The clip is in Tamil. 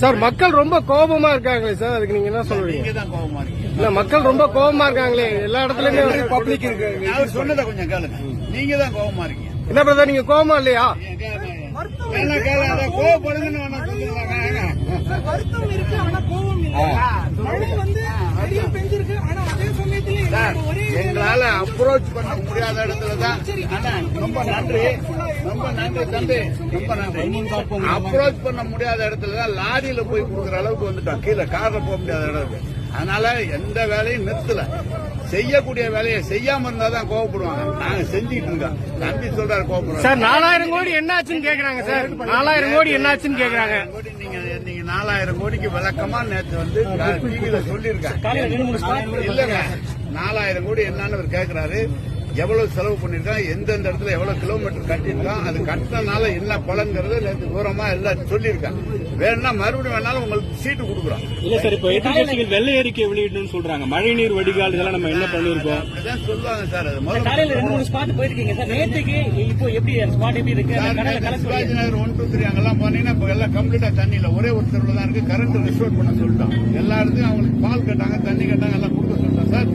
சார் மக்கள் ரொம்ப கோபமா இருக்காங்களே சார், அதுக்கு நீங்க என்ன சொல்றீங்க? நீங்க தான் கோபமா இருக்கீங்க. இல்ல மக்கள் ரொம்ப கோபமா இருக்காங்களே, எல்லா இடத்துலயுமே பப்ளிக் இருக்கு. அவர் சொன்னதை கொஞ்சம் கேளுங்க. நீங்க தான் கோபமா இருக்கீங்க. என்ன பிரதர், நீங்க கோபமா இல்லையா? கோபப்படுங்கன்னு வருத்தம் இருக்கு, ஆனா கோபம் இல்லை. மழை வந்து நிறைய பெஞ்சிருக்கு, ஆனா அதே சமயத்துல எங்களால அப்ரோச் பண்ண முடியாத இடத்துலதான். ரொம்ப நன்றி, ரொம்ப நன்றி தம்பி, ரொம்ப நன்றி. அப்ரோச் பண்ண முடியாத இடத்துலதான் லாரியில போய் கொடுக்குற அளவுக்கு வந்துட்டோம். கீழே கார்ல போக முடியாத இடத்துக்கு. அதனால எந்த வேலையும் நிறுத்தல. செய்யக்கூடிய வேலையை செய்யாம இருந்தாதான் கோவப்படுவாங்க. நாங்க செஞ்சுட்டு இருக்கோம். தம்பி சொல்றாரு கோவப்படுறாங்க. சார் 4000 கோடி என்னாச்சுன்னு கேக்குறாங்க சார். 4000 கோடி என்னாச்சுன்னு கேக்குறாங்க. நீங்க 4000 கோடிக்கு விளக்கமா நேற்று வந்து டிவியில சொல்லியிருக்காங்க. இல்லங்க, 4000 கோடி என்னன்னு அவர் கேட்கிறாரு. எவ்வளவு செலவு பண்ணிருக்கான், எந்தெந்த இடத்துல எவ்வளவு கிலோமீட்டர் கட்டிருக்கான், அது கட்டினால என்ன பலன்கிறது நேற்று தூரமா எல்லாம் சொல்லியிருக்காங்க. வேணும்னா மறுபடியும் வேணாலும் உங்களுக்கு சீட்டு கொடுக்குறோம். இல்ல சார், இப்ப எதிர்கட்சிகள் வெள்ளை அறிக்கை வெளியிடணும்னு சொல்றாங்க. மழைநீர் வடிகால் இதெல்லாம் நம்ம என்ன பண்ணிருக்கோம் அப்படிதான் சொல்லுவாங்க சார். அது காலையில 2-3 ஸ்பாட் போயிருக்கீங்க சார். நேற்றுக்கு இப்போ எப்படி ஸ்பாட் எப்படி இருக்கு? சிவாஜி நகர் 1, 2, 3 அங்கெல்லாம் போனீங்கன்னா இப்ப எல்லாம் கம்ப்ளீட்டா தண்ணி இல்ல. ஒரே ஒரு தெருவில் தான் இருக்கு. கரண்ட் ரிஸ்டோர் பண்ண சொல்லிட்டோம். எல்லா இடத்துக்கும் அவங்களுக்கு பால் கேட்டாங்க, தண்ணி கேட்டாங்க, எல்லாம் கொடுக்க சொல்லிட்டோம் சார்.